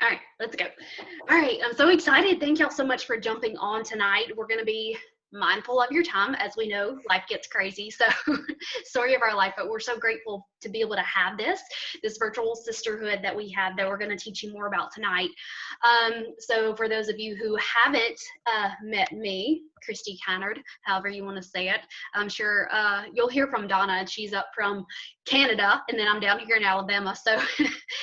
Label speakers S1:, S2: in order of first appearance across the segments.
S1: All right, let's go. All right, I'm so excited. Thank y'all so much for jumping on tonight. We're going to be mindful of your time. As we know, life gets crazy. So story of our life, but we're so grateful to be able to have this virtual sisterhood that we have that we're going to teach you more about tonight. So for those of you who haven't met me, Christy Kynard, however you want to say it, I'm sure you'll hear from Donna. She's up from Canada, and then I'm down here in Alabama. So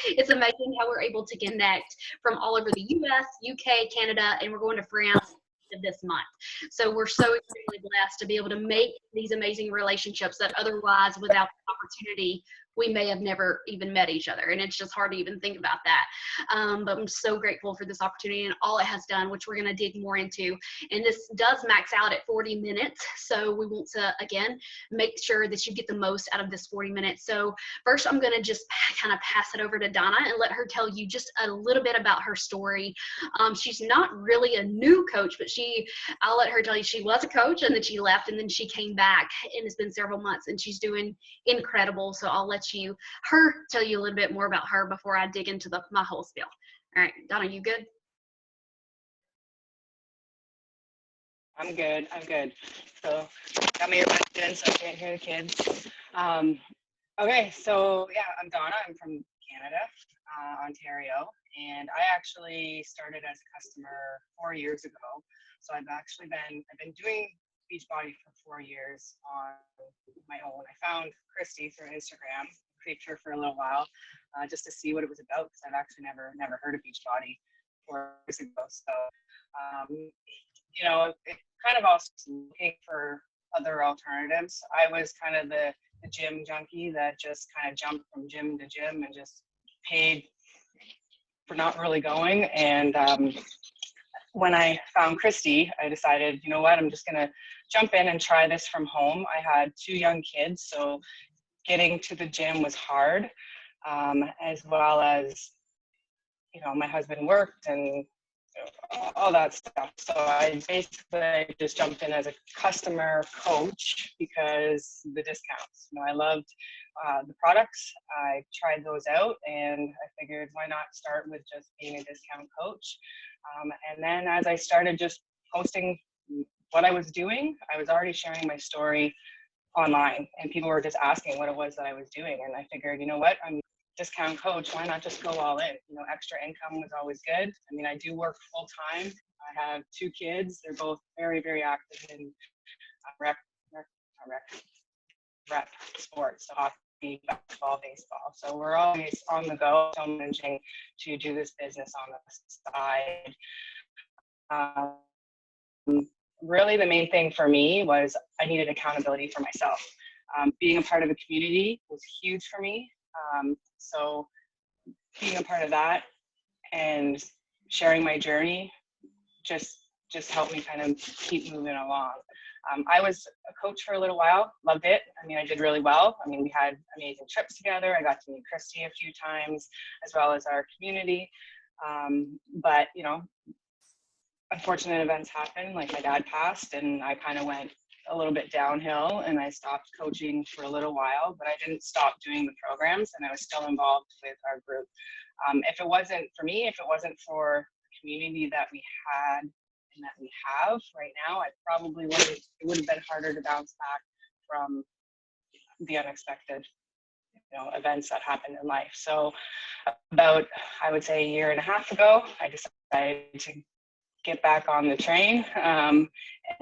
S1: it's amazing how we're able to connect from all over the US, UK, Canada, and we're going to France this month. So we're so extremely blessed to be able to make these amazing relationships that otherwise, without the opportunity, we may have never even met each other. And it's just hard to even think about that. But I'm so grateful for this opportunity and all it has done, which we're going to dig more into. And this does max out at 40 minutes. So we want to, again, make sure that you get the most out of this 40 minutes. So first, I'm going to just kind of pass it over to Donna and let her tell you just a little bit about her story. She's not really a new coach, but I'll let her tell you she was a coach and then she left and then she came back, and it's been several months and she's doing incredible. So I'll let her tell you a little bit more about her before I dig into my whole spiel. All right, Donna, you good?
S2: I'm good. So got me earbuds in so I can't hear the kids. Okay, so yeah, I'm Donna. I'm from Canada, Ontario, and I actually started as a customer 4 years ago. So I've been doing Beachbody for 4 years on my own. I found Christy through Instagram, creeped her for a little while, just to see what it was about, because I've actually never heard of Beachbody 4 years ago. So it kind of also looking for other alternatives. I was kind of the gym junkie that just kind of jumped from gym to gym and just paid for not really going. And when I found Christy, I decided, you know what, I'm just going to jump in and try this from home. I had 2 young kids, so getting to the gym was hard, as well as, my husband worked and all that stuff. So I basically just jumped in as a customer coach because the discounts. I loved the products. I tried those out and I figured, why not start with just being a discount coach? And then as I started just posting what I was doing, I was already sharing my story online and people were just asking what it was that I was doing. And I figured, you know what, I'm a discount coach, why not just go all in? Extra income was always good. I mean, I do work full time. I have 2 kids. They're both very, very active in rep sports, so hockey, basketball, baseball. So we're always on the go, so managing to do this business on the side. Really, the main thing for me was I needed accountability for myself. Being a part of a community was huge for me. So being a part of that and sharing my journey just helped me kind of keep moving along. I was a coach for a little while, loved it. I mean, I did really well. I mean, we had amazing trips together. I got to meet Christy a few times, as well as our community. But, unfortunate events happened, like my dad passed, and I kind of went a little bit downhill, and I stopped coaching for a little while, but I didn't stop doing the programs, and I was still involved with our group. If it wasn't for the community that we had and that we have right now, it would have been harder to bounce back from the unexpected, events that happened in life. So about, I would say, a year and a half ago, I decided to get back on the train, and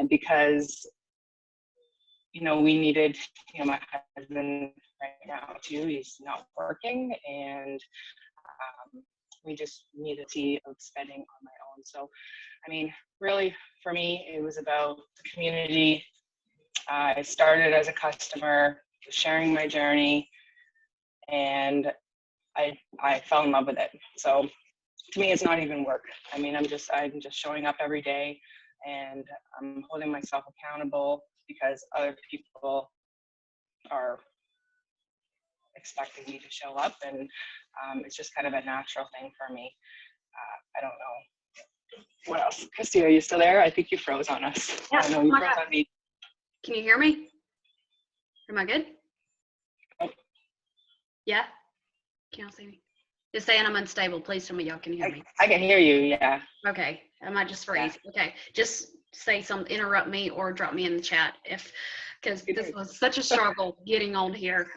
S2: because we needed, my husband right now too, he's not working, and we just needed to see of spending on my own. So I mean, really for me, it was about the community. I started as a customer, sharing my journey, and I fell in love with it. So to me, it's not even work. I mean, I'm just showing up every day, and I'm holding myself accountable because other people are expecting me to show up, and it's just kind of a natural thing for me. I don't know what else. Christy, are you still there? I think you froze on us.
S1: Yeah.
S2: I know you froze on me.
S1: Can you hear me? Am I good?
S2: Oh.
S1: Yeah. Can y'all see me? Just saying I'm unstable. Please tell me y'all can hear me.
S2: I can hear you. Yeah.
S1: Okay. I might just freeze.
S2: Yeah.
S1: Okay. Just say something, interrupt me or drop me in the chat because this was such a struggle getting on here.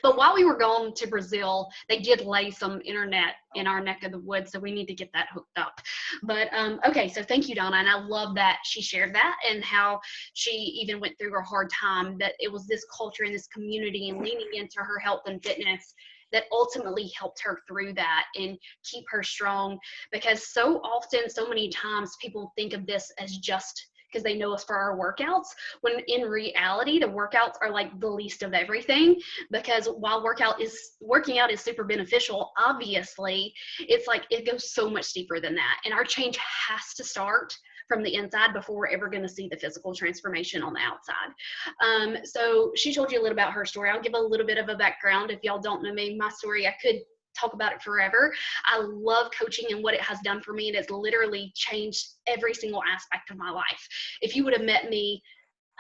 S1: But while we were going to Brazil, they did lay some internet in our neck of the woods, so we need to get that hooked up. But okay, so thank you, Donna, and I love that she shared that and how she even went through her hard time, that it was this culture and this community and leaning into her health and fitness that ultimately helped her through that and keep her strong. Because so often, so many times, people think of this as just because they know us for our workouts, when in reality, the workouts are like the least of everything. Because while working out is super beneficial, obviously, it's like it goes so much deeper than that. And our change has to start from the inside before we're ever going to see the physical transformation on the outside. So she told you a little about her story. I'll give a little bit of a background. If y'all don't know me, my story, I could talk about it forever. I love coaching and what it has done for me. It has literally changed every single aspect of my life. If you would have met me,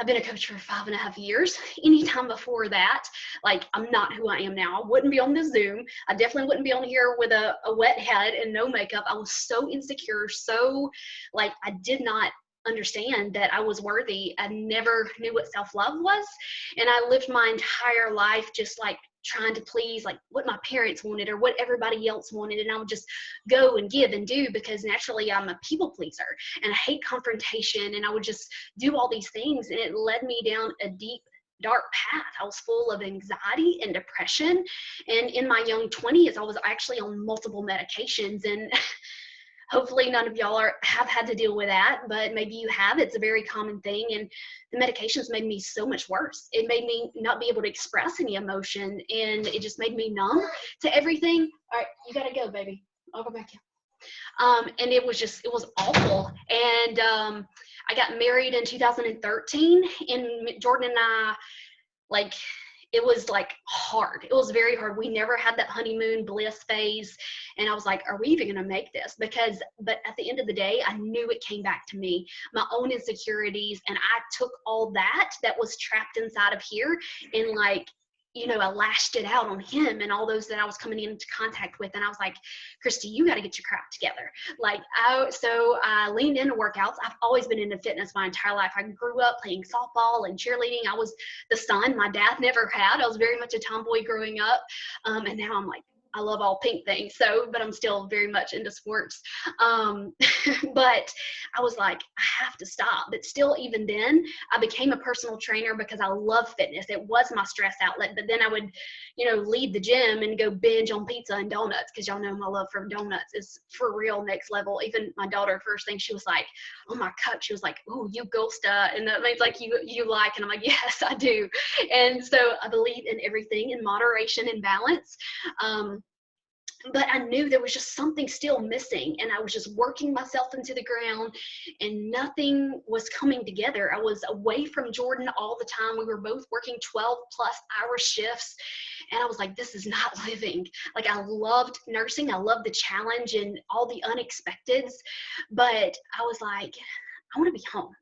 S1: I've been a coach for 5.5 years. Anytime before that, like, I'm not who I am now. I wouldn't be on the Zoom. I definitely wouldn't be on here with a wet head and no makeup. I was so insecure, so like I did not understand that I was worthy. I never knew what self-love was. And I lived my entire life just like trying to please like what my parents wanted or what everybody else wanted, and I would just go and give and do because naturally I'm a people pleaser and I hate confrontation, and I would just do all these things, and it led me down a deep dark path. I was full of anxiety and depression, and in my young 20s I was actually on multiple medications, and hopefully none of y'all have had to deal with that, but maybe you have. It's a very common thing, and the medications made me so much worse. It made me not be able to express any emotion, and it just made me numb to everything. All right, you gotta go, baby. I'll go back in. And it was awful. And I got married in 2013, and Jordan and I, like, it was like hard. It was very hard. We never had that honeymoon bliss phase. And I was like, are we even going to make this? But at the end of the day, I knew it came back to me, my own insecurities. And I took all that was trapped inside of here and like, I lashed it out on him and all those that I was coming into contact with. And I was like, Christy, you got to get your crap together. So I leaned into workouts. I've always been into fitness my entire life. I grew up playing softball and cheerleading. I was the son my dad never had. I was very much a tomboy growing up. And now I'm like, I love all pink things. But I'm still very much into sports. But I was like, I have to stop. But still, even then, I became a personal trainer because I love fitness. It was my stress outlet. But then I would, leave the gym and go binge on pizza and donuts, because y'all know my love for donuts is for real next level. Even my daughter, first thing she was like, oh my cup, she was like, oh, you Gusta, and that means like you like, and I'm like, yes, I do. And so I believe in everything in moderation and balance. But I knew there was just something still missing, and I was just working myself into the ground and nothing was coming together. I was away from Jordan all the time. We were both working 12-plus-hour shifts, and I was like, this is not living. Like, I loved nursing. I loved the challenge and all the unexpecteds, but I was like, I want to be home.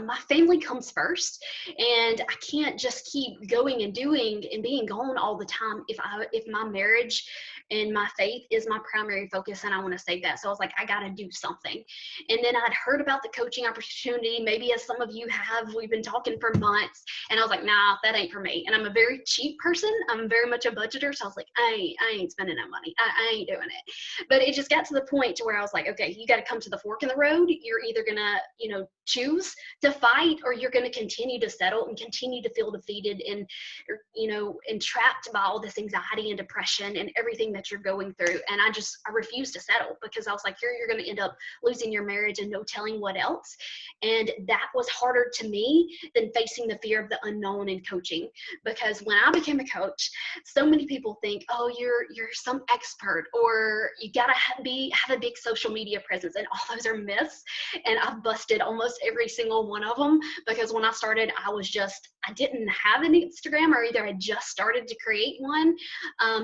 S1: My family comes first, and I can't just keep going and doing and being gone all the time if my marriage and my faith is my primary focus, and I want to save that. So I was like, I got to do something. And then I'd heard about the coaching opportunity, maybe as some of you have. We've been talking for months, and I was like, nah, that ain't for me. And I'm a very cheap person. I'm very much a budgeter, so I was like, I ain't spending that money. I ain't doing it. But it just got to the point to where I was like, okay, you got to come to the fork in the road. You're either gonna, choose to fight, or you're going to continue to settle and continue to feel defeated and, and trapped by all this anxiety and depression and everything that you're going through. And I refused to settle, because I was like, you're going to end up losing your marriage and no telling what else. And that was harder to me than facing the fear of the unknown in coaching. Because when I became a coach, so many people think, oh, you're some expert, or you got to have a big social media presence, and all those are myths. And I've busted almost every single one of them, because when I started, I didn't have an Instagram, or either I just started to create one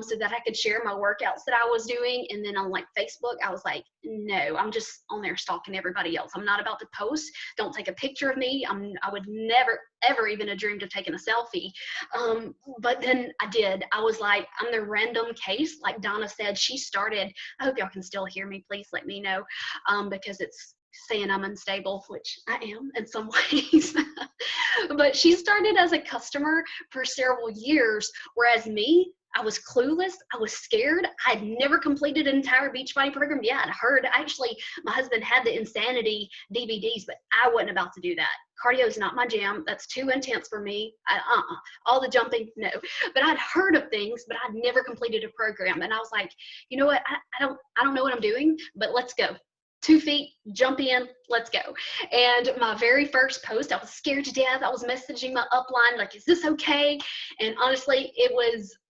S1: so that I could share my workouts that I was doing. And then on like Facebook, I was like, no, I'm just on there stalking everybody else. I'm not about to post. Don't take a picture of me. I would never, ever even have dreamed of taking a selfie. But then I did. I was like, I'm the random case. Like Donna said, she started, I hope y'all can still hear me. Please let me know, because it's saying I'm unstable, which I am in some ways. But she started as a customer for several years, whereas me, I was clueless. I was scared. I'd never completed an entire Beachbody program. Yeah, I'd heard. Actually, my husband had the Insanity DVDs, but I wasn't about to do that. Cardio is not my jam. That's too intense for me. All the jumping, no. But I'd heard of things, but I'd never completed a program. And I was like, you know what? I don't know what I'm doing, but let's go. 2 feet, jump in, let's go. And my very first post, I was scared to death. I was messaging my upline, like, is this okay? And honestly,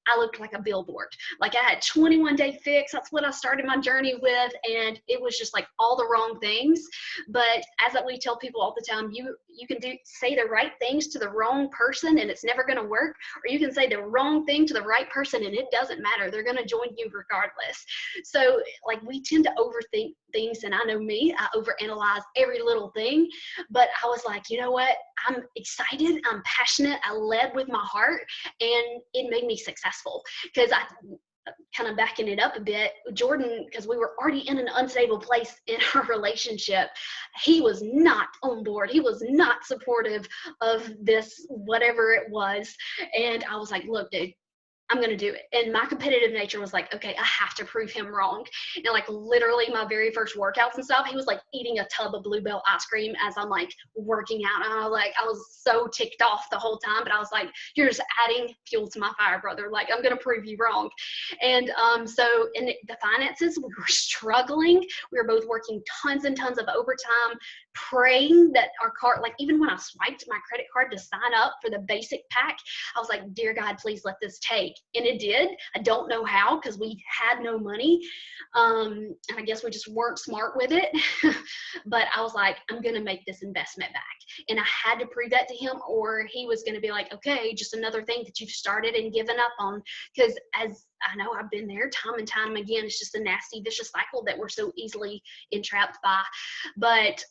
S1: I looked like a billboard. Like I had 21-day fix. That's what I started my journey with. And it was just like all the wrong things. But as we tell people all the time, you can say the right things to the wrong person and it's never going to work. Or you can say the wrong thing to the right person and it doesn't matter. They're going to join you regardless. So like we tend to overthink things. And I know me, I overanalyze every little thing. But I was like, you know what? I'm excited. I'm passionate. I led with my heart and it made me successful. Because I kind of backing it up a bit, Jordan, because we were already in an unstable place in our relationship, he was not on board. He was not supportive of this, whatever it was. And I was like, look, dude, I'm going to do it. And my competitive nature was like, okay, I have to prove him wrong. And like literally my very first workouts and stuff, he was like eating a tub of Bluebell ice cream as I'm like working out. And I was so ticked off the whole time, but I was like, you're just adding fuel to my fire, brother. Like, I'm going to prove you wrong. And so in the finances, we were struggling. We were both working tons and tons of overtime, praying that our card, like even when I swiped my credit card to sign up for the basic pack, I was like, dear God, please let this take. And it did. I don't know how, because we had no money. And I guess we just weren't smart with it. But I was like, I'm going to make this investment back. And I had to prove that to him, or he was going to be like, okay, just another thing that you've started and given up on. Because as I know, I've been there time and time again. It's just a nasty, vicious cycle that we're so easily entrapped by. But,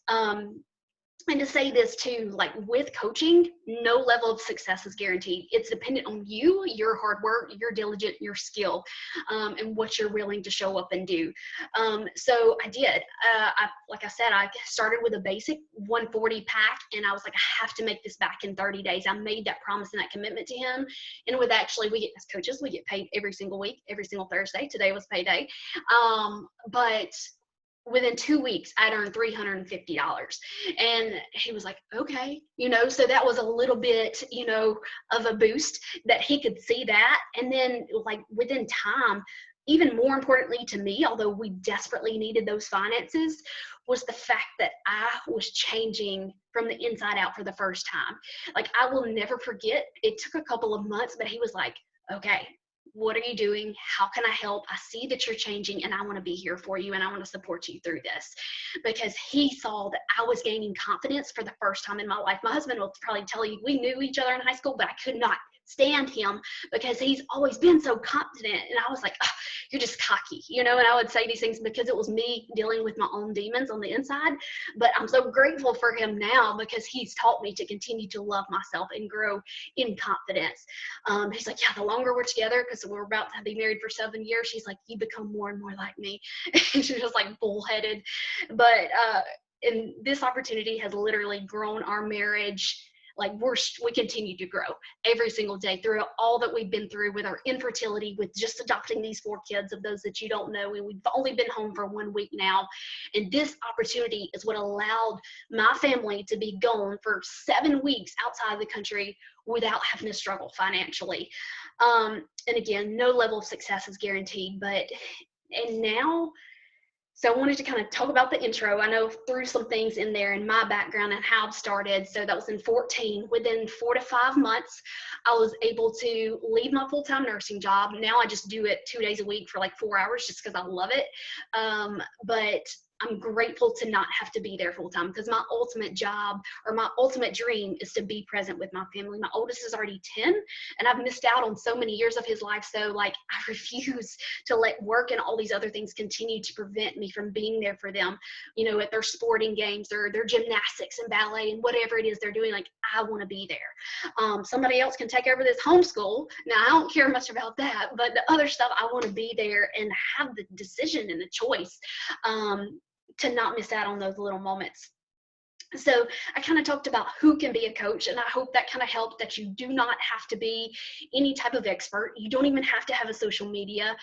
S1: and to say this too, like with coaching, no level of success is guaranteed. It's dependent on you, your hard work, your diligence, your skill, and what you're willing to show up and do. So I did. Like I said, I started with a basic 140 pack, and I was like, I have to make this back in 30 days. I made that promise and that commitment to him. And with actually, we get, as coaches, we get paid every single week, every single Thursday. Today was payday. But within 2 weeks, I'd earned $350. And he was like, okay, so that was a little bit, of a boost that he could see that. And then like within time, even more importantly to me, although we desperately needed those finances, was the fact that I was changing from the inside out for the first time. Like I will never forget, it took a couple of months, but he was like, okay, what are you doing? How can I help? I see that you're changing and I want to be here for you and I want to support you through this. Because he saw that I was gaining confidence for the first time in my life. My husband will probably tell you, we knew each other in high school, but I could not stand him because he's always been so confident. And I was like, oh, you're just cocky, and I would say these things because it was me dealing with my own demons on the inside. But I'm so grateful for him now because he's taught me to continue to love myself and grow in confidence. He's like, yeah, the longer we're together, because we're about to be married for 7 years, she's like, you become more and more like me. And she was like bullheaded. But and this opportunity has literally grown our marriage. Like we continue to grow every single day through all that we've been through with our infertility, with just adopting these 4 kids of those that you don't know. And we've only been home for 1 week now. And this opportunity is what allowed my family to be gone for 7 weeks outside the country without having to struggle financially. And again, no level of success is guaranteed, and now, so I wanted to kind of talk about the intro. I know threw some things in there in my background and how I've started. So that was in 2014. Within 4 to 5 months, I was able to leave my full-time nursing job. Now I just do it 2 days a week for like 4 hours just because I love it. But I'm grateful to not have to be there full time, because my ultimate job or my ultimate dream is to be present with my family. My oldest is already 10, and I've missed out on so many years of his life. So like, I refuse to let work and all these other things continue to prevent me from being there for them, you know, at their sporting games or their gymnastics and ballet and whatever it is they're doing. Like, I want to be there. Somebody else can take over this homeschool. Now, I don't care much about that, but the other stuff, I want to be there and have the decision and the choice to not miss out on those little moments. So I kind of talked about who can be a coach, and I hope that kind of helped, that you do not have to be any type of expert. You don't even have to have a social media,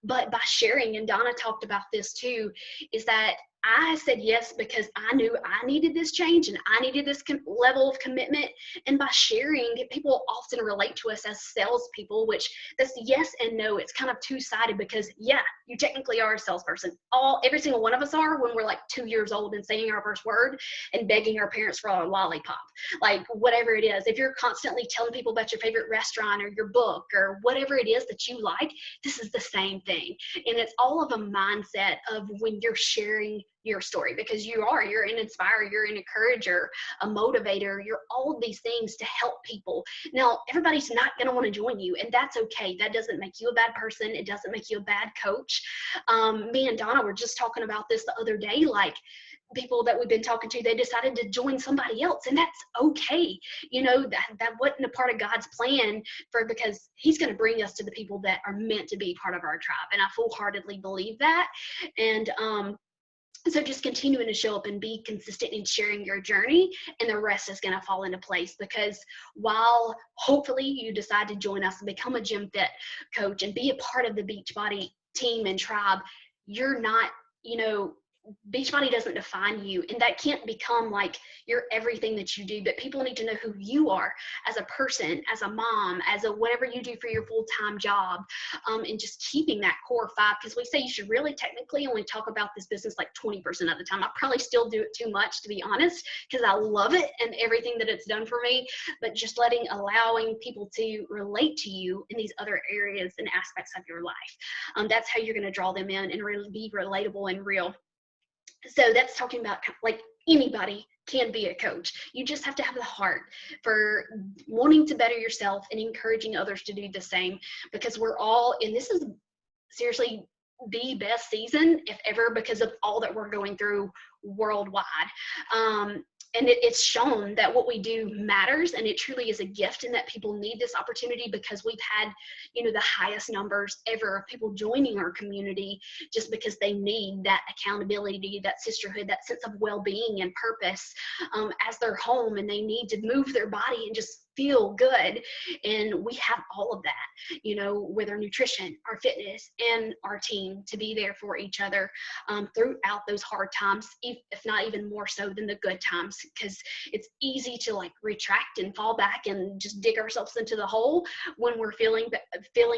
S1: but by sharing, and Donna talked about this too, is that I said yes because I knew I needed this change and I needed this level of commitment. And by sharing, people often relate to us as salespeople, which that's yes and no. It's kind of two-sided, because yeah, you technically are a salesperson. Every single one of us are, when we're like 2 years old and saying our first word and begging our parents for a lollipop, like whatever it is. If you're constantly telling people about your favorite restaurant or your book or whatever it is that you like, this is the same thing. And it's all of a mindset of when you're sharing your story, because you're an inspirer, you're an encourager, a motivator, you're all of these things to help people. Now, everybody's not going to want to join you, and that's okay. That doesn't make you a bad person. It doesn't make you a bad coach. Me and Donna were just talking about this the other day, like people that we've been talking to, they decided to join somebody else, and that's okay. You know, that wasn't a part of God's plan, because he's going to bring us to the people that are meant to be part of our tribe. And I full-heartedly believe that. And so just continuing to show up and be consistent in sharing your journey, and the rest is going to fall into place. Because while hopefully you decide to join us and become a GemFit coach and be a part of the Beachbody team and tribe, you're not, you know, Beachbody doesn't define you, and that can't become like you're everything that you do. But people need to know who you are as a person, as a mom, as a whatever you do for your full-time job, and just keeping that core 5. Because we say you should really technically only talk about this business like 20% of the time. I probably still do it too much, to be honest, because I love it and everything that it's done for me. But just allowing people to relate to you in these other areas and aspects of your life. That's how you're going to draw them in and really be relatable and real. So that's talking about, like, anybody can be a coach. You just have to have the heart for wanting to better yourself and encouraging others to do the same, because we're all, and this is seriously the best season, if ever, because of all that we're going through worldwide. And it's shown that what we do matters, and it truly is a gift, and that people need this opportunity, because we've had, you know, the highest numbers ever of people joining our community, just because they need that accountability, that sisterhood, that sense of well-being and purpose as their home, and they need to move their body and just feel good. And we have all of that, you know, with our nutrition, our fitness, and our team, to be there for each other throughout those hard times, if not even more so than the good times. Because it's easy to like retract and fall back and just dig ourselves into the hole when we're feeling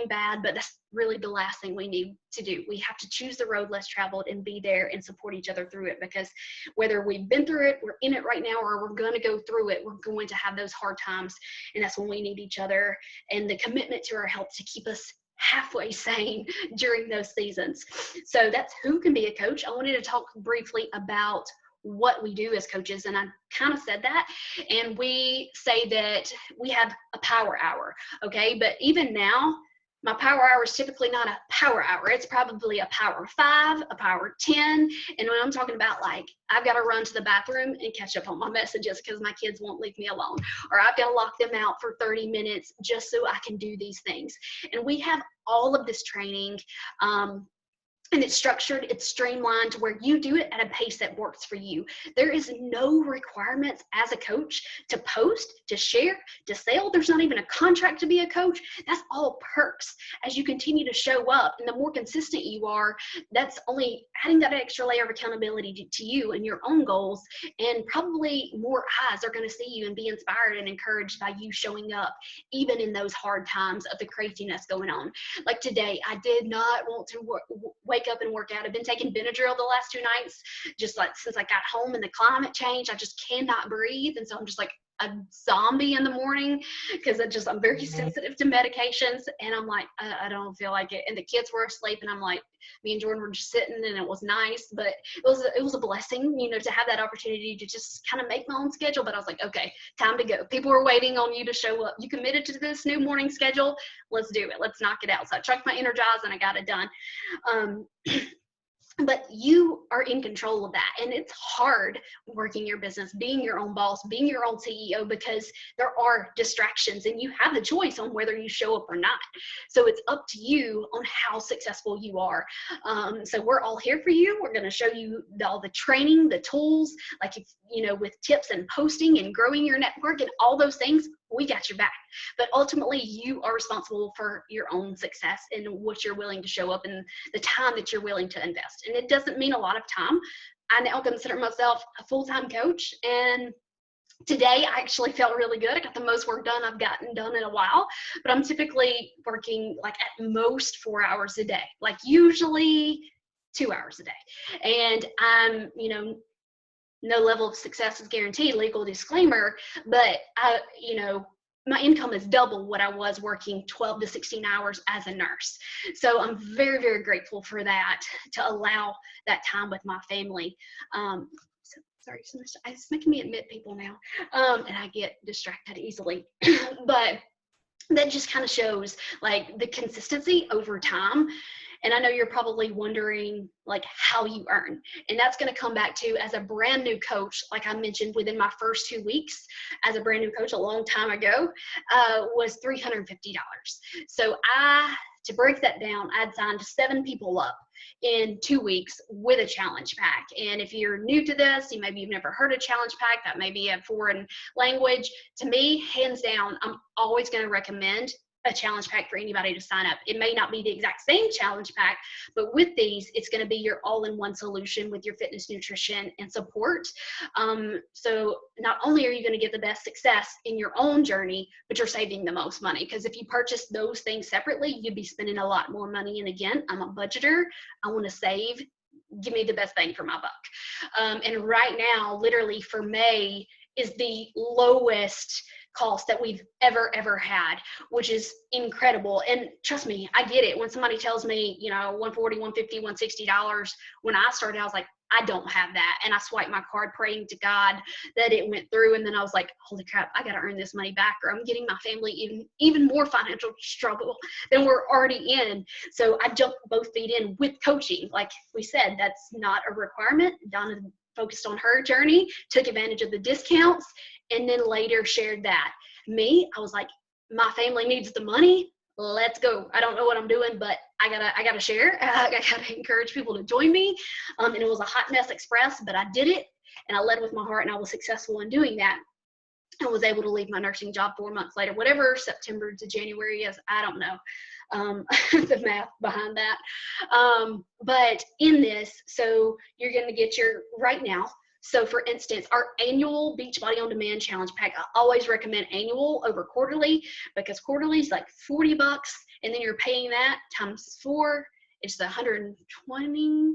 S1: bad, but that's really the last thing we need to do. We have to choose the road less traveled and be there and support each other through it, because whether we've been through it, we're in it right now, or we're going to go through it, we're going to have those hard times, and that's when we need each other and the commitment to our health to keep us halfway sane during those seasons. So that's who can be a coach. I wanted to talk briefly about what we do as coaches, and I kind of said that. And we say that we have a power hour, okay? But even now, my power hour is typically not a power hour. It's probably a power 5, a power 10. And when I'm talking about, like, I've got to run to the bathroom and catch up on my messages because my kids won't leave me alone, or I've got to lock them out for 30 minutes just so I can do these things. And we have all of this training, and it's structured, it's streamlined to where you do it at a pace that works for you. There is no requirements as a coach to post, to share, to sell. There's not even a contract to be a coach. That's all perks as you continue to show up. And the more consistent you are, that's only adding that extra layer of accountability to you and your own goals. And probably more eyes are going to see you and be inspired and encouraged by you showing up, even in those hard times of the craziness going on. Like today, I did not want to wake up and work out. I've been taking Benadryl the last 2 nights, just like since I got home, and the climate change, I just cannot breathe. And so I'm just like, a zombie in the morning because I'm very sensitive to medications, and I'm like, I don't feel like it. And the kids were asleep, and I'm like, me and Jordan were just sitting, and it was nice, but it was a blessing, you know, to have that opportunity to just kind of make my own schedule. But I was like, okay, time to go. People were waiting on you to show up. You committed to this new morning schedule. Let's do it. Let's knock it out. So I chucked my Energize and I got it done. But you are in control of that, and it's hard working your business, being your own boss, being your own CEO, because there are distractions and you have the choice on whether you show up or not. So it's up to you on how successful you are. So we're all here for you. We're going to show you all the training, the tools, like, if you know, with tips and posting and growing your network and all those things. We got your back. But ultimately, you are responsible for your own success and what you're willing to show up and the time that you're willing to invest. And it doesn't mean a lot of time. I now consider myself a full-time coach, and today I actually felt really good. I got the most work done I've gotten done in a while, but I'm typically working like at most 4 hours a day, like usually 2 hours a day. And I'm, you know, no level of success is guaranteed, legal disclaimer, but my income is double what I was working 12 to 16 hours as a nurse. So I'm very, very grateful for that, to allow that time with my family. Sorry, it's making me admit people now, and I get distracted easily. But that just kind of shows like the consistency over time. And I know you're probably wondering like how you earn. And that's going to come back to, as a brand new coach, like I mentioned, within my first 2 weeks as a brand new coach a long time ago, was $350. So to break that down, I'd signed 7 people up in 2 weeks with a challenge pack. And if you're new to this, maybe you've never heard a challenge pack, that may be a foreign language. To me, hands down, I'm always going to recommend a challenge pack for anybody to sign up. It may not be the exact same challenge pack, but with these, it's going to be your all-in-one solution with your fitness, nutrition, and support. So not only are you going to get the best success in your own journey, but you're saving the most money, because if you purchase those things separately, you'd be spending a lot more money. And again, I'm a budgeter. I want to save. Give me the best bang for my buck. And right now, literally for May, is the lowest cost that we've ever had, which is incredible. And trust me, I get it. When somebody tells me, you know, $140, $150, $160, when I started, I was like, I don't have that. And I swiped my card praying to God that it went through. And then I was like, holy crap, I got to earn this money back, or I'm getting my family even more financial struggle than we're already in. So I jumped both feet in with coaching. Like we said, that's not a requirement. Donna focused on her journey, took advantage of the discounts, and then later shared that. Me, I was like, my family needs the money. Let's go. I don't know what I'm doing, but I gotta share. I gotta encourage people to join me. And it was a hot mess express, but I did it, and I led with my heart, and I was successful in doing that. I was able to leave my nursing job 4 months later, whatever September to January is, I don't know. The math behind that. But in this, so you're going to get your right now. So for instance, our annual Beachbody On Demand Challenge Pack, I always recommend annual over quarterly, because quarterly is like $40, and then you're paying that times 4. It's the 120.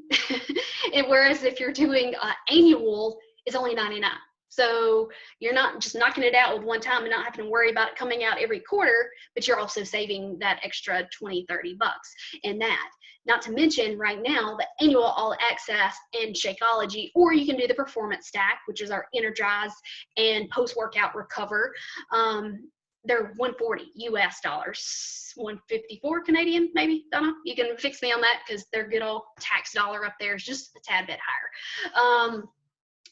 S1: And whereas if you're doing annual, it's only 99. So you're not just knocking it out with one time and not having to worry about it coming out every quarter, but you're also saving that extra 20, 30 bucks in that. Not to mention right now, the annual all access and Shakeology, or you can do the performance stack, which is our Energize and post-workout recover. They're $140 US, 154 Canadian, maybe. Donna, you can fix me on that, because their good old tax dollar up there is just a tad bit higher.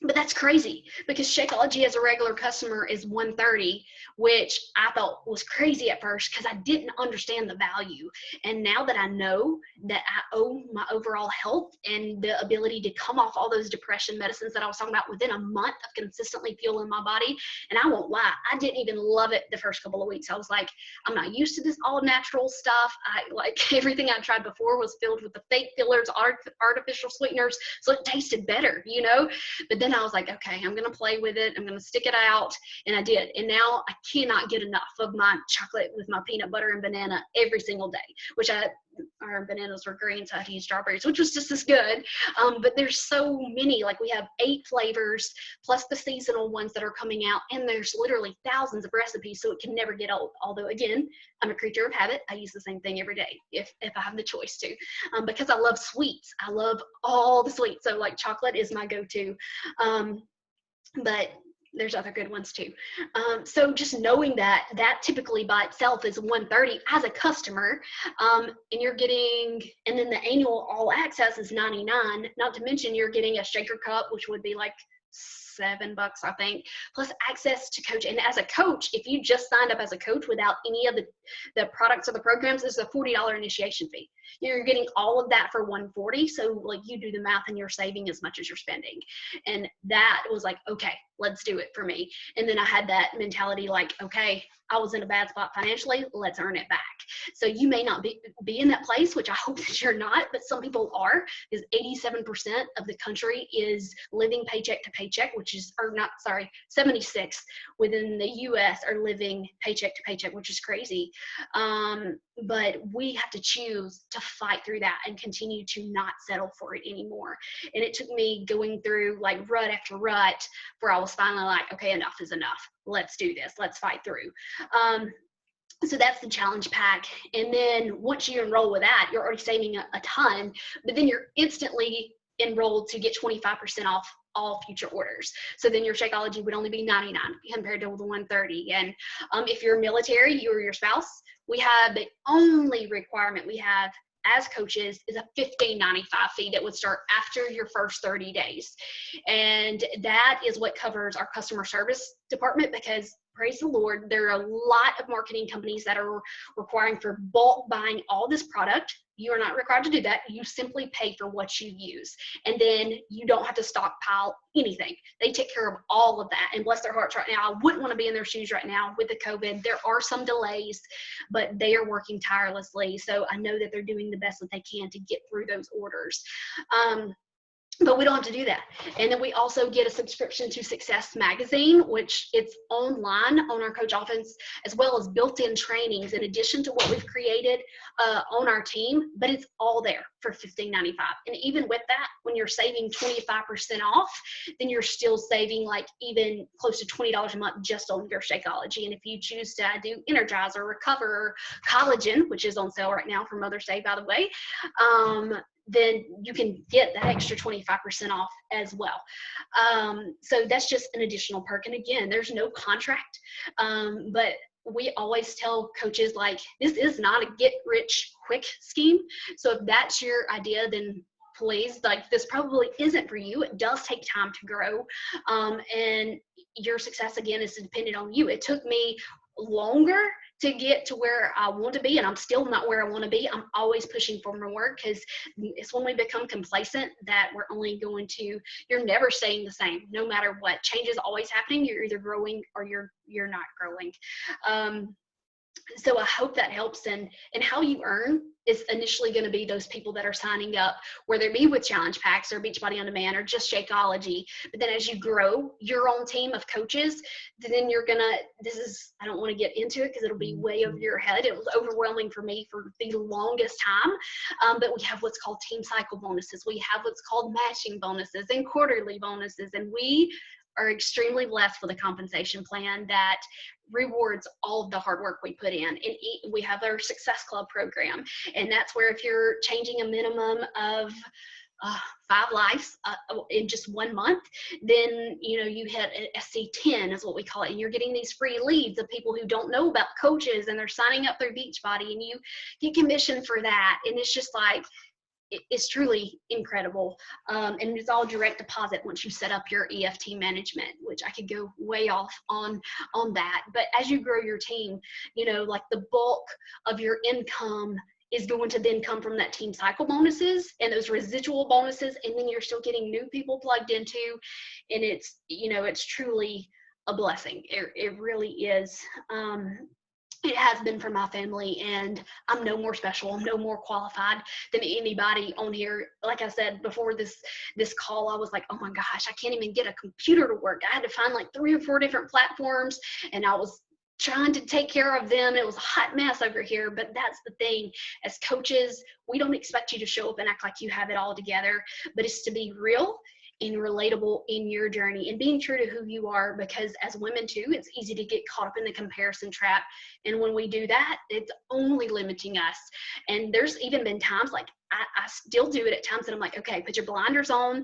S1: But that's crazy, because Shakeology as a regular customer is $130, which I thought was crazy at first because I didn't understand the value. And now that I know that I owe my overall health and the ability to come off all those depression medicines that I was talking about within a month of consistently fueling my body, and I won't lie, I didn't even love it the first couple of weeks. I was like, I'm not used to this all natural stuff. Like everything I tried before was filled with the fake fillers, artificial sweeteners, so it tasted better, you know? But then I was like, okay, I'm going to play with it. I'm going to stick it out. And I did. And now I cannot get enough of my chocolate with my peanut butter and banana every single day, which I our bananas were green, so I had to use strawberries, which was just as good. But there's so many, like we have 8 flavors plus the seasonal ones that are coming out, and there's literally thousands of recipes, so it can never get old. Although again, I'm a creature of habit. I use the same thing every day if I have the choice to, because I love sweets. I love all the sweets. So like chocolate is my go-to. But there's other good ones too. So just knowing that typically by itself is $130 as a customer, and you're getting, and then the annual all access is $99. Not to mention you're getting a shaker cup, which would be like $7, I think, plus access to coach. And as a coach, if you just signed up as a coach without any of the products or the programs, there's a $40 initiation fee. You're getting all of that for $140. So like you do the math and you're saving as much as you're spending. And that was like, okay, let's do it for me. And then I had that mentality like, okay, I was in a bad spot financially, let's earn it back. So you may not be in that place, which I hope that you're not, but some people are, because 87% of the country is living paycheck to paycheck, which is, or not, sorry, 76 within the US are living paycheck to paycheck, which is crazy. But we have to choose to fight through that and continue to not settle for it anymore. And it took me going through like rut after rut where I was finally like, okay, enough is enough. Let's do this. Let's fight through. So that's the challenge pack. And then once you enroll with that, you're already saving a ton, but then you're instantly enrolled to get 25% off all future orders. So then your Shakeology would only be $99 compared to the $130. And if you're military, you or your spouse, we have the only requirement we have as coaches is a $15.95 fee that would start after your first 30 days. And that is what covers our customer service department, because praise the Lord, there are a lot of marketing companies that are requiring for bulk buying all this product. You are not required to do that. You simply pay for what you use. And then you don't have to stockpile anything. They take care of all of that. And bless their hearts right now. I wouldn't want to be in their shoes right now with the COVID. There are some delays, but they are working tirelessly. So I know that they're doing the best that they can to get through those orders. But we don't have to do that. And then we also get a subscription to Success Magazine, which it's online on our Coach Offense, as well as built-in trainings in addition to what we've created on our team, but it's all there for $15.95. And even with that, when you're saving 25% off, then you're still saving like even close to $20 a month just on your Shakeology. And if you choose to do Energize or Recover or Collagen, which is on sale right now for Mother's Day, by the way, then you can get that extra 25% off as well. So that's just an additional perk. And again, there's no contract, but we always tell coaches like, this is not a get rich quick scheme. So if that's your idea, then please, like, this probably isn't for you. It does take time to grow. And your success, again, is dependent on you. It took me longer to get to where I want to be, and I'm still not where I want to be. I'm always pushing for more, because it's when we become complacent that we're only going to, you're never staying the same, no matter what. Change is always happening. You're either growing or you're not growing. So I hope that helps. And how you earn is initially going to be those people that are signing up, whether it be with challenge packs or Beachbody On Demand or just Shakeology. But then as you grow your own team of coaches, then you're going to, I don't want to get into it because it'll be way over your head. It was overwhelming for me for the longest time. But we have what's called team cycle bonuses. We have what's called matching bonuses and quarterly bonuses. And we are extremely blessed with a compensation plan that rewards all of the hard work we put in. And we have our Success Club program, and that's where if you're changing a minimum of 5 lives in just 1 month, then you hit SC10 is what we call it, and you're getting these free leads of people who don't know about coaches, and they're signing up through Beachbody, and you get commission for that. And it's just like, it's truly incredible. And it's all direct deposit once you set up your EFT management, which I could go way off on that. But as you grow your team, like the bulk of your income is going to then come from that team cycle bonuses and those residual bonuses. And then you're still getting new people plugged into, and it's truly a blessing. It really is. It has been for my family, and I'm no more special. I'm no more qualified than anybody on here. Like I said before this call, I was like, oh my gosh, I can't even get a computer to work. I had to find like 3 or 4 different platforms, and I was trying to take care of them. It was a hot mess over here, but that's the thing. As coaches, we don't expect you to show up and act like you have it all together, but it's to be real and relatable in your journey and being true to who you are, because as women too, it's easy to get caught up in the comparison trap. And when we do that, it's only limiting us. And there's even been times like I still do it at times that I'm like, okay, put your blinders on,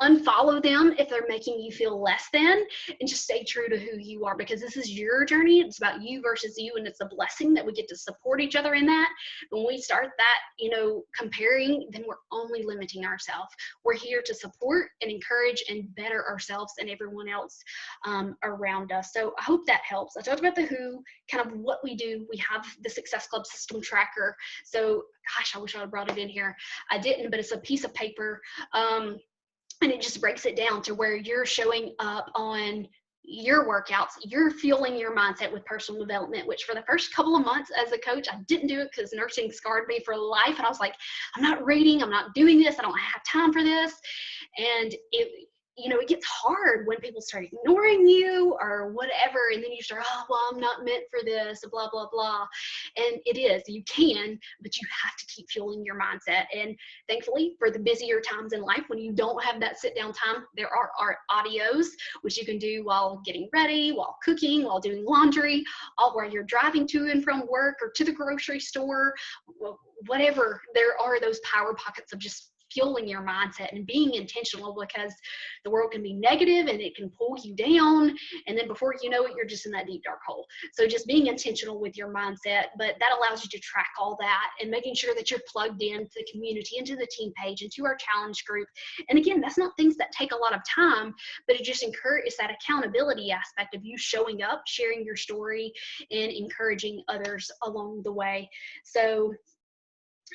S1: unfollow them if they're making you feel less than, and just stay true to who you are, because this is your journey. It's about you versus you, and it's a blessing that we get to support each other in that. When we start that, comparing, then we're only limiting ourselves. We're here to support and encourage and better ourselves and everyone else around us. So I hope that helps. I talked about the who, kind of what we do. We have the Success Club system tracker. So gosh, I wish I had brought it in here. I didn't, but it's a piece of paper. And it just breaks it down to where you're showing up on your workouts, you're fueling your mindset with personal development, which for the first couple of months as a coach, I didn't do it because nursing scarred me for life. And I was like, I'm not reading, I'm not doing this, I don't have time for this. And it gets hard when people start ignoring you or whatever. And then you start, oh, well, I'm not meant for this, blah, blah, blah. And it is, you can, but you have to keep fueling your mindset. And thankfully, for the busier times in life, when you don't have that sit down time, there are audios, which you can do while getting ready, while cooking, while doing laundry, all while you're driving to and from work or to the grocery store, whatever. There are those power pockets of just fueling your mindset and being intentional, because the world can be negative and it can pull you down. And then before you know it, you're just in that deep, dark hole. So just being intentional with your mindset, but that allows you to track all that and making sure that you're plugged into the community, into the team page, into our challenge group. And again, that's not things that take a lot of time, but it just encourages that accountability aspect of you showing up, sharing your story, and encouraging others along the way. So,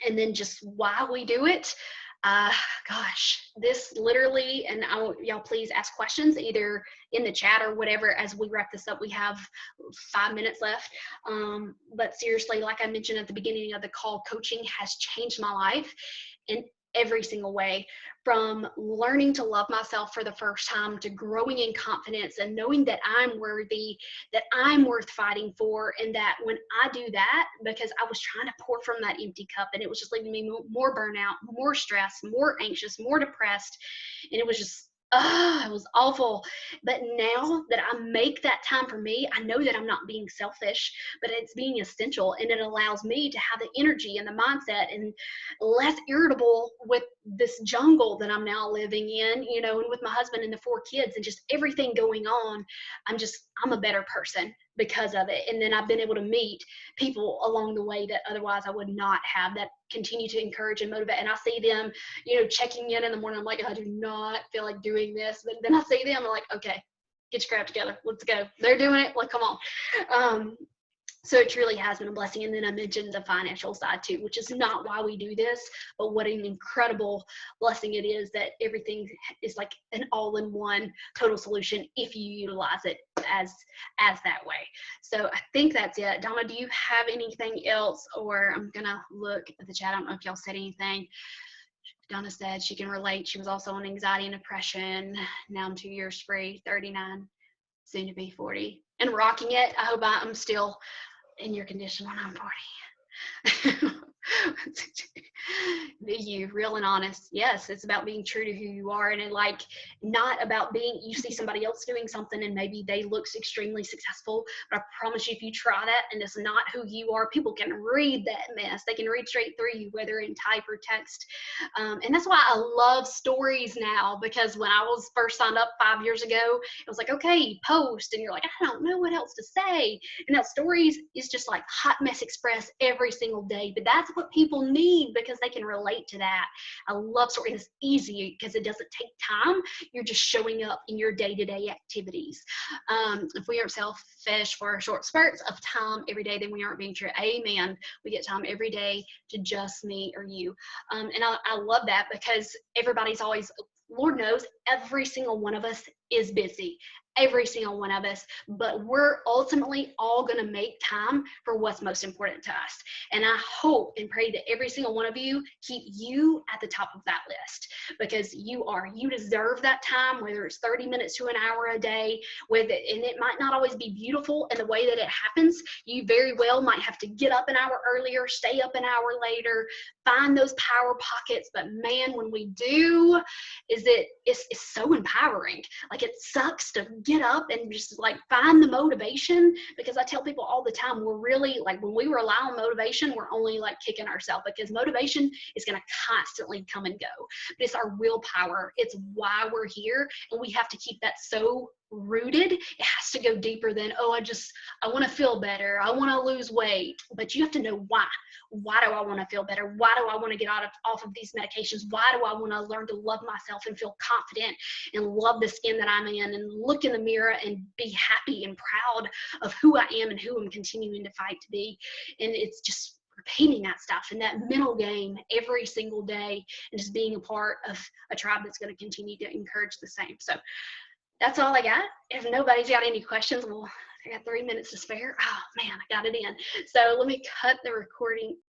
S1: and then just why we do it. Gosh, this literally, and y'all please ask questions either in the chat or whatever as we wrap this up. We have 5 minutes left. But seriously, like I mentioned at the beginning of the call, coaching has changed my life in every single way, from learning to love myself for the first time to growing in confidence and knowing that I'm worthy, that I'm worth fighting for, and that when I do that, because I was trying to pour from that empty cup and it was just leaving me more burnout, more stress, more anxious, more depressed, and it was just it was awful. But now that I make that time for me, I know that I'm not being selfish, but it's being essential, and it allows me to have the energy and the mindset and less irritable with this jungle that I'm now living in, and with my husband and the 4 kids and just everything going on. I'm a better person because of it. And then I've been able to meet people along the way that otherwise I would not have, that continue to encourage and motivate. And I see them, checking in the morning. I'm like, I do not feel like doing this. But then I see them, I'm like, okay, get your crap together. Let's go. They're doing it. Like, come on. So it truly has been a blessing. And then I mentioned the financial side too, which is not why we do this, but what an incredible blessing it is that everything is like an all-in-one total solution if you utilize it as that way. So I think that's it. Donna, do you have anything else? Or I'm gonna look at the chat. I don't know if y'all said anything. Donna said she can relate. She was also on anxiety and depression. Now I'm 2 years free, 39, soon to be 40, and rocking it. I hope I'm still in your condition when I'm 40. Be you, real and honest. Yes, it's about being true to who you are, and not about you see somebody else doing something and maybe they look extremely successful, but I promise you, if you try that and it's not who you are, people can read that mess. They can read straight through you, whether in type or text. And that's why I love stories now, because when I was first signed up 5 years ago, it was like, okay, post, and you're like, I don't know what else to say. And now stories is just like hot mess express every single day, but that's what people need because they can relate to that. I love stories. It's easy because it doesn't take time. You're just showing up in your day-to-day activities. If we aren't selfish for short spurts of time every day, then we aren't being true. Amen. We get time every day to just me or you. And I love that, because everybody's always, Lord knows, every single one of us is busy, every single one of us, but we're ultimately all going to make time for what's most important to us. And I hope and pray that every single one of you keep you at the top of that list, because you deserve that time, whether it's 30 minutes to an hour a day with it. And it might not always be beautiful in the way that it happens. You very well might have to get up an hour earlier, stay up an hour later, find those power pockets. But man, when we do, it's so empowering. Like, it sucks to get up and just like find the motivation, because I tell people all the time, we're really like, when we rely on motivation, we're only like kicking ourselves, because motivation is going to constantly come and go. But it's our willpower. It's why we're here. And we have to keep that so rooted. It has to go deeper than, oh, I want to feel better, I want to lose weight. But you have to know why. Why do I want to feel better? Why do I want to get off of these medications? Why do I want to learn to love myself and feel confident and love the skin that I'm in, and look in the mirror and be happy and proud of who I am and who I'm continuing to fight to be? And it's just repeating that stuff and that mental game every single day, and just being a part of a tribe that's going to continue to encourage the same. So that's all I got. If nobody's got any questions, well, I got 3 minutes to spare. Oh man, I got it in. So let me cut the recording